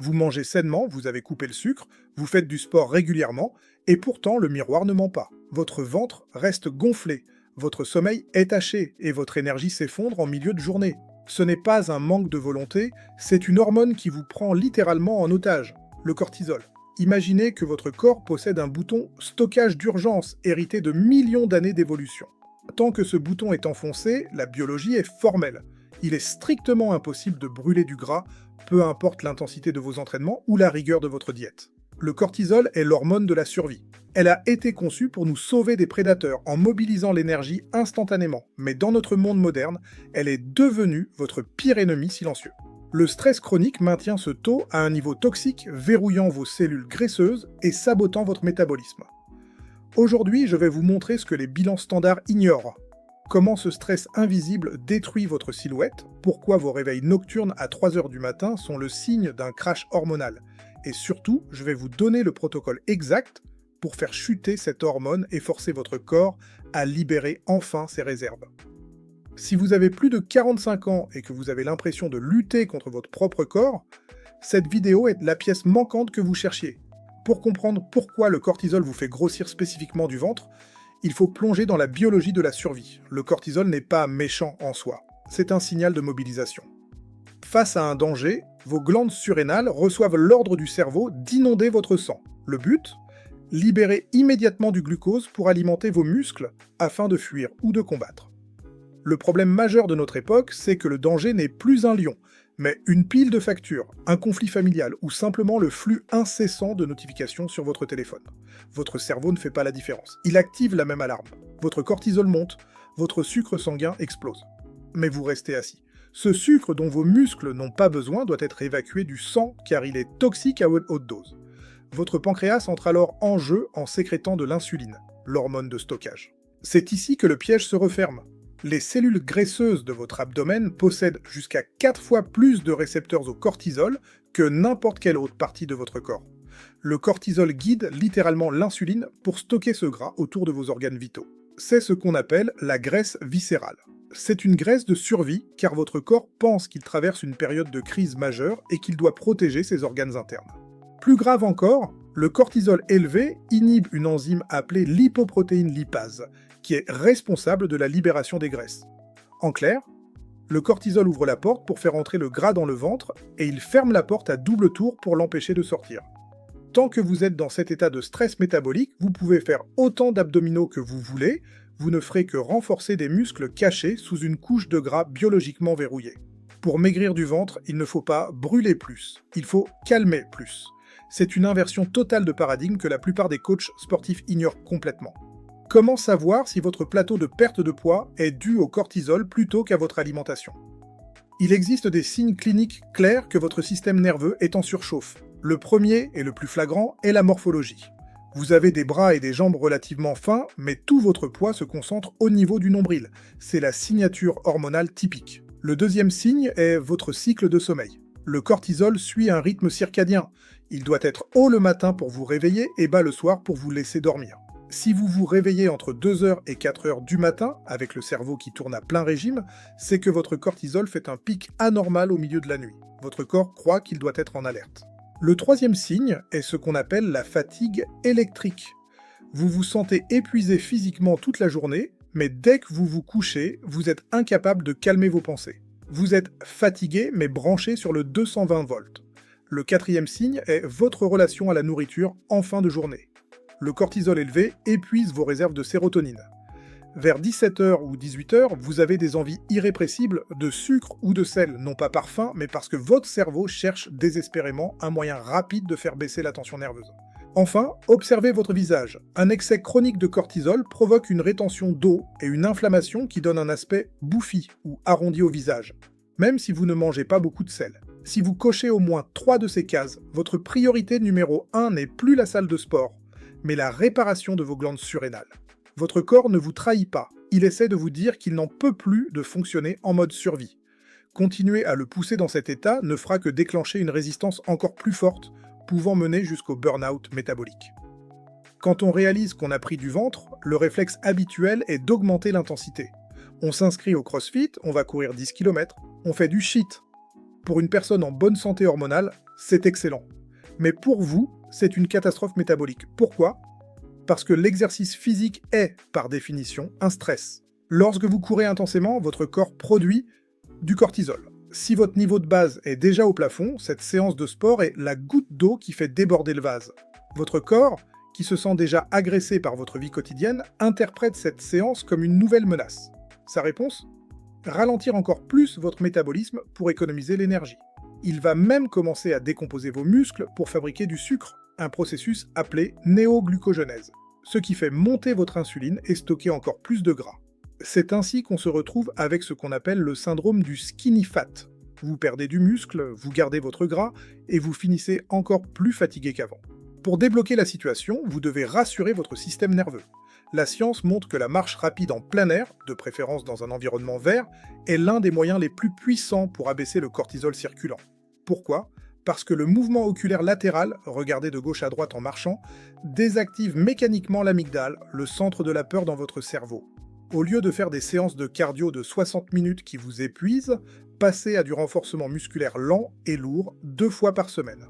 Vous mangez sainement, vous avez coupé le sucre, vous faites du sport régulièrement, et pourtant le miroir ne ment pas. Votre ventre reste gonflé, votre sommeil est taché, et votre énergie s'effondre en milieu de journée. Ce n'est pas un manque de volonté, c'est une hormone qui vous prend littéralement en otage, le cortisol. Imaginez que votre corps possède un bouton stockage d'urgence hérité de millions d'années d'évolution. Tant que ce bouton est enfoncé, la biologie est formelle. Il est strictement impossible de brûler du gras, peu importe l'intensité de vos entraînements ou la rigueur de votre diète. Le cortisol est l'hormone de la survie. Elle a été conçue pour nous sauver des prédateurs en mobilisant l'énergie instantanément, mais dans notre monde moderne, elle est devenue votre pire ennemi silencieux. Le stress chronique maintient ce taux à un niveau toxique, verrouillant vos cellules graisseuses et sabotant votre métabolisme. Aujourd'hui, je vais vous montrer ce que les bilans standards ignorent. Comment ce stress invisible détruit votre silhouette, pourquoi vos réveils nocturnes à 3 heures du matin sont le signe d'un crash hormonal. Et surtout, je vais vous donner le protocole exact pour faire chuter cette hormone et forcer votre corps à libérer enfin ses réserves. Si vous avez plus de 45 ans et que vous avez l'impression de lutter contre votre propre corps, cette vidéo est la pièce manquante que vous cherchiez. Pour comprendre pourquoi le cortisol vous fait grossir spécifiquement du ventre, il faut plonger dans la biologie de la survie. Le cortisol n'est pas méchant en soi, c'est un signal de mobilisation. Face à un danger, vos glandes surrénales reçoivent l'ordre du cerveau d'inonder votre sang. Le but ? Libérer immédiatement du glucose pour alimenter vos muscles afin de fuir ou de combattre. Le problème majeur de notre époque, c'est que le danger n'est plus un lion, mais une pile de factures, un conflit familial ou simplement le flux incessant de notifications sur votre téléphone. Votre cerveau ne fait pas la différence. Il active la même alarme. Votre cortisol monte, votre sucre sanguin explose. Mais vous restez assis. Ce sucre dont vos muscles n'ont pas besoin doit être évacué du sang car il est toxique à haute dose. Votre pancréas entre alors en jeu en sécrétant de l'insuline, l'hormone de stockage. C'est ici que le piège se referme. Les cellules graisseuses de votre abdomen possèdent jusqu'à 4 fois plus de récepteurs au cortisol que n'importe quelle autre partie de votre corps. Le cortisol guide littéralement l'insuline pour stocker ce gras autour de vos organes vitaux. C'est ce qu'on appelle la graisse viscérale. C'est une graisse de survie car votre corps pense qu'il traverse une période de crise majeure et qu'il doit protéger ses organes internes. Plus grave encore, le cortisol élevé inhibe une enzyme appelée lipoprotéine lipase, qui est responsable de la libération des graisses. En clair, le cortisol ouvre la porte pour faire entrer le gras dans le ventre et il ferme la porte à double tour pour l'empêcher de sortir. Tant que vous êtes dans cet état de stress métabolique, vous pouvez faire autant d'abdominaux que vous voulez, vous ne ferez que renforcer des muscles cachés sous une couche de gras biologiquement verrouillée. Pour maigrir du ventre, il ne faut pas brûler plus, il faut calmer plus. C'est une inversion totale de paradigme que la plupart des coachs sportifs ignorent complètement. Comment savoir si votre plateau de perte de poids est dû au cortisol plutôt qu'à votre alimentation ? Il existe des signes cliniques clairs que votre système nerveux est en surchauffe. Le premier et le plus flagrant est la morphologie. Vous avez des bras et des jambes relativement fins, mais tout votre poids se concentre au niveau du nombril. C'est la signature hormonale typique. Le deuxième signe est votre cycle de sommeil. Le cortisol suit un rythme circadien. Il doit être haut le matin pour vous réveiller et bas le soir pour vous laisser dormir. Si vous vous réveillez entre 2h et 4h du matin, avec le cerveau qui tourne à plein régime, c'est que votre cortisol fait un pic anormal au milieu de la nuit. Votre corps croit qu'il doit être en alerte. Le troisième signe est ce qu'on appelle la fatigue électrique. Vous vous sentez épuisé physiquement toute la journée, mais dès que vous vous couchez, vous êtes incapable de calmer vos pensées. Vous êtes fatigué mais branché sur le 220 volts. Le quatrième signe est votre relation à la nourriture en fin de journée. Le cortisol élevé épuise vos réserves de sérotonine. Vers 17h ou 18h, vous avez des envies irrépressibles de sucre ou de sel, non pas par faim, mais parce que votre cerveau cherche désespérément un moyen rapide de faire baisser la tension nerveuse. Enfin, observez votre visage. Un excès chronique de cortisol provoque une rétention d'eau et une inflammation qui donne un aspect bouffi ou arrondi au visage, même si vous ne mangez pas beaucoup de sel. Si vous cochez au moins 3 de ces cases, votre priorité numéro 1 n'est plus la salle de sport, mais la réparation de vos glandes surrénales. Votre corps ne vous trahit pas, il essaie de vous dire qu'il n'en peut plus de fonctionner en mode survie. Continuer à le pousser dans cet état ne fera que déclencher une résistance encore plus forte, pouvant mener jusqu'au burn-out métabolique. Quand on réalise qu'on a pris du ventre, le réflexe habituel est d'augmenter l'intensité. On s'inscrit au CrossFit, on va courir 10 km, on fait du shit. Pour une personne en bonne santé hormonale, c'est excellent. Mais pour vous, c'est une catastrophe métabolique. Pourquoi? Parce que l'exercice physique est, par définition, un stress. Lorsque vous courez intensément, votre corps produit du cortisol. Si votre niveau de base est déjà au plafond, cette séance de sport est la goutte d'eau qui fait déborder le vase. Votre corps, qui se sent déjà agressé par votre vie quotidienne, interprète cette séance comme une nouvelle menace. Sa réponse? Ralentir encore plus votre métabolisme pour économiser l'énergie. Il va même commencer à décomposer vos muscles pour fabriquer du sucre, un processus appelé néoglucogenèse, ce qui fait monter votre insuline et stocker encore plus de gras. C'est ainsi qu'on se retrouve avec ce qu'on appelle le syndrome du skinny fat. Vous perdez du muscle, vous gardez votre gras, et vous finissez encore plus fatigué qu'avant. Pour débloquer la situation, vous devez rassurer votre système nerveux. La science montre que la marche rapide en plein air, de préférence dans un environnement vert, est l'un des moyens les plus puissants pour abaisser le cortisol circulant. Pourquoi? Parce que le mouvement oculaire latéral, regardé de gauche à droite en marchant, désactive mécaniquement l'amygdale, le centre de la peur dans votre cerveau. Au lieu de faire des séances de cardio de 60 minutes qui vous épuisent, passez à du renforcement musculaire lent et lourd 2 fois par semaine.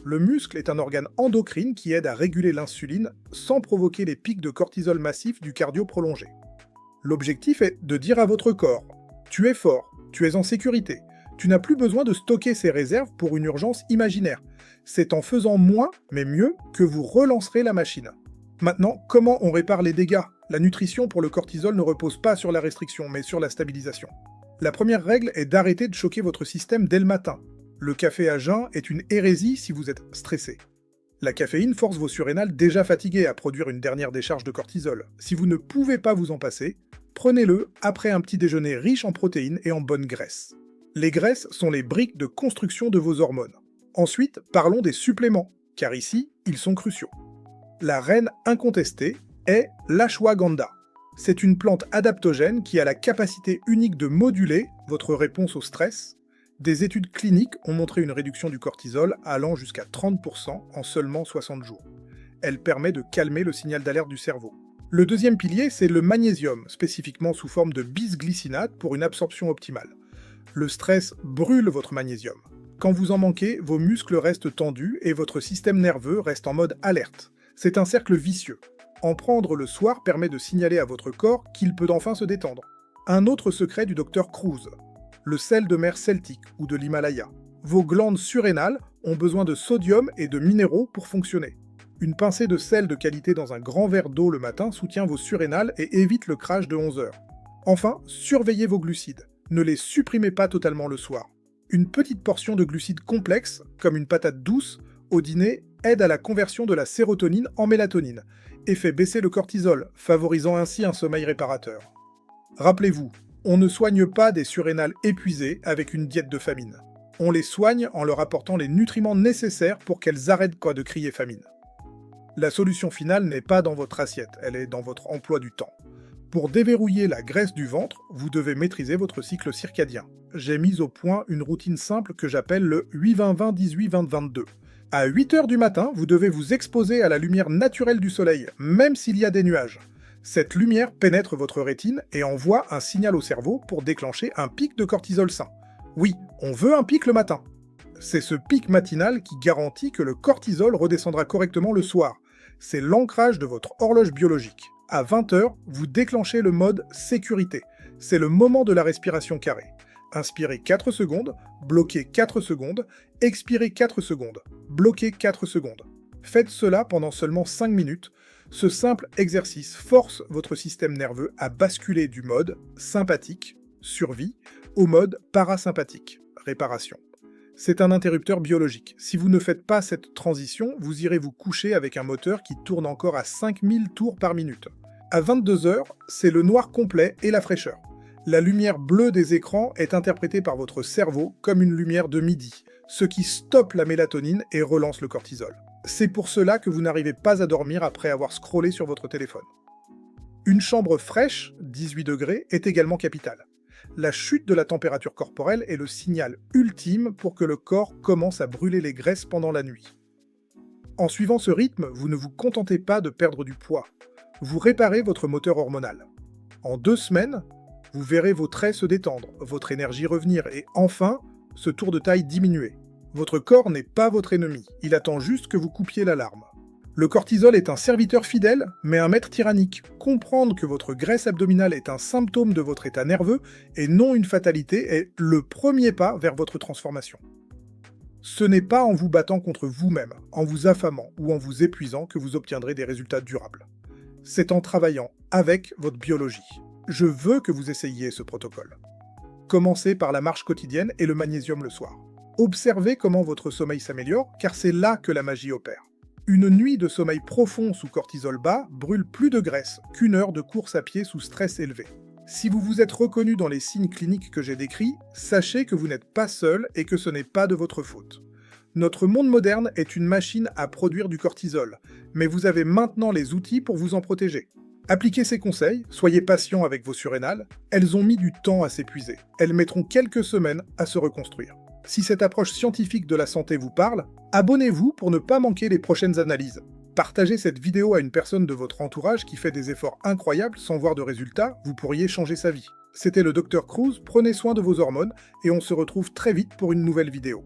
Le muscle est un organe endocrine qui aide à réguler l'insuline sans provoquer les pics de cortisol massifs du cardio prolongé. L'objectif est de dire à votre corps « Tu es fort, tu es en sécurité, tu n'as plus besoin de stocker ces réserves pour une urgence imaginaire. C'est en faisant moins, mais mieux, que vous relancerez la machine. » Maintenant, comment on répare les dégâts? La nutrition pour le cortisol ne repose pas sur la restriction, mais sur la stabilisation. La première règle est d'arrêter de choquer votre système dès le matin. Le café à jeun est une hérésie si vous êtes stressé. La caféine force vos surrénales déjà fatiguées à produire une dernière décharge de cortisol. Si vous ne pouvez pas vous en passer, prenez-le après un petit déjeuner riche en protéines et en bonnes graisses. Les graisses sont les briques de construction de vos hormones. Ensuite, parlons des suppléments, car ici, ils sont cruciaux. La reine incontestée est l'ashwagandha. C'est une plante adaptogène qui a la capacité unique de moduler votre réponse au stress. Des études cliniques ont montré une réduction du cortisol allant jusqu'à 30% en seulement 60 jours. Elle permet de calmer le signal d'alerte du cerveau. Le deuxième pilier, c'est le magnésium, spécifiquement sous forme de bisglycinate pour une absorption optimale. Le stress brûle votre magnésium. Quand vous en manquez, vos muscles restent tendus et votre système nerveux reste en mode alerte. C'est un cercle vicieux. En prendre le soir permet de signaler à votre corps qu'il peut enfin se détendre. Un autre secret du docteur Kruse. Le sel de mer celtique ou de l'Himalaya. Vos glandes surrénales ont besoin de sodium et de minéraux pour fonctionner. Une pincée de sel de qualité dans un grand verre d'eau le matin soutient vos surrénales et évite le crash de 11 heures. Enfin, surveillez vos glucides. Ne les supprimez pas totalement le soir. Une petite portion de glucides complexes, comme une patate douce, au dîner aide à la conversion de la sérotonine en mélatonine et fait baisser le cortisol, favorisant ainsi un sommeil réparateur. Rappelez-vous, on ne soigne pas des surrénales épuisées avec une diète de famine. On les soigne en leur apportant les nutriments nécessaires pour qu'elles arrêtent de crier famine. La solution finale n'est pas dans votre assiette, elle est dans votre emploi du temps. Pour déverrouiller la graisse du ventre, vous devez maîtriser votre cycle circadien. J'ai mis au point une routine simple que j'appelle le 8-20-20-18-20-22. À 8h du matin, vous devez vous exposer à la lumière naturelle du soleil, même s'il y a des nuages. Cette lumière pénètre votre rétine et envoie un signal au cerveau pour déclencher un pic de cortisol sain. Oui, on veut un pic le matin. C'est ce pic matinal qui garantit que le cortisol redescendra correctement le soir. C'est l'ancrage de votre horloge biologique. À 20h, vous déclenchez le mode sécurité. C'est le moment de la respiration carrée. Inspirez 4 secondes, bloquez 4 secondes, expirez 4 secondes, bloquez 4 secondes. Faites cela pendant seulement 5 minutes. Ce simple exercice force votre système nerveux à basculer du mode sympathique, survie, au mode parasympathique, réparation. C'est un interrupteur biologique. Si vous ne faites pas cette transition, vous irez vous coucher avec un moteur qui tourne encore à 5000 tours par minute. À 22h, c'est le noir complet et la fraîcheur. La lumière bleue des écrans est interprétée par votre cerveau comme une lumière de midi, ce qui stoppe la mélatonine et relance le cortisol. C'est pour cela que vous n'arrivez pas à dormir après avoir scrollé sur votre téléphone. Une chambre fraîche, 18 degrés, est également capitale. La chute de la température corporelle est le signal ultime pour que le corps commence à brûler les graisses pendant la nuit. En suivant ce rythme, vous ne vous contentez pas de perdre du poids. Vous réparez votre moteur hormonal. En 2 semaines, vous verrez vos traits se détendre, votre énergie revenir et enfin, ce tour de taille diminuer. Votre corps n'est pas votre ennemi, il attend juste que vous coupiez l'alarme. Le cortisol est un serviteur fidèle, mais un maître tyrannique. Comprendre que votre graisse abdominale est un symptôme de votre état nerveux et non une fatalité est le premier pas vers votre transformation. Ce n'est pas en vous battant contre vous-même, en vous affamant ou en vous épuisant que vous obtiendrez des résultats durables. C'est en travaillant avec votre biologie. Je veux que vous essayiez ce protocole. Commencez par la marche quotidienne et le magnésium le soir. Observez comment votre sommeil s'améliore, car c'est là que la magie opère. Une nuit de sommeil profond sous cortisol bas brûle plus de graisse qu'une heure de course à pied sous stress élevé. Si vous vous êtes reconnu dans les signes cliniques que j'ai décrits, sachez que vous n'êtes pas seul et que ce n'est pas de votre faute. Notre monde moderne est une machine à produire du cortisol, mais vous avez maintenant les outils pour vous en protéger. Appliquez ces conseils, soyez patient avec vos surrénales, elles ont mis du temps à s'épuiser. Elles mettront quelques semaines à se reconstruire. Si cette approche scientifique de la santé vous parle, abonnez-vous pour ne pas manquer les prochaines analyses. Partagez cette vidéo à une personne de votre entourage qui fait des efforts incroyables sans voir de résultats, vous pourriez changer sa vie. C'était le Dr Cruz, prenez soin de vos hormones et on se retrouve très vite pour une nouvelle vidéo.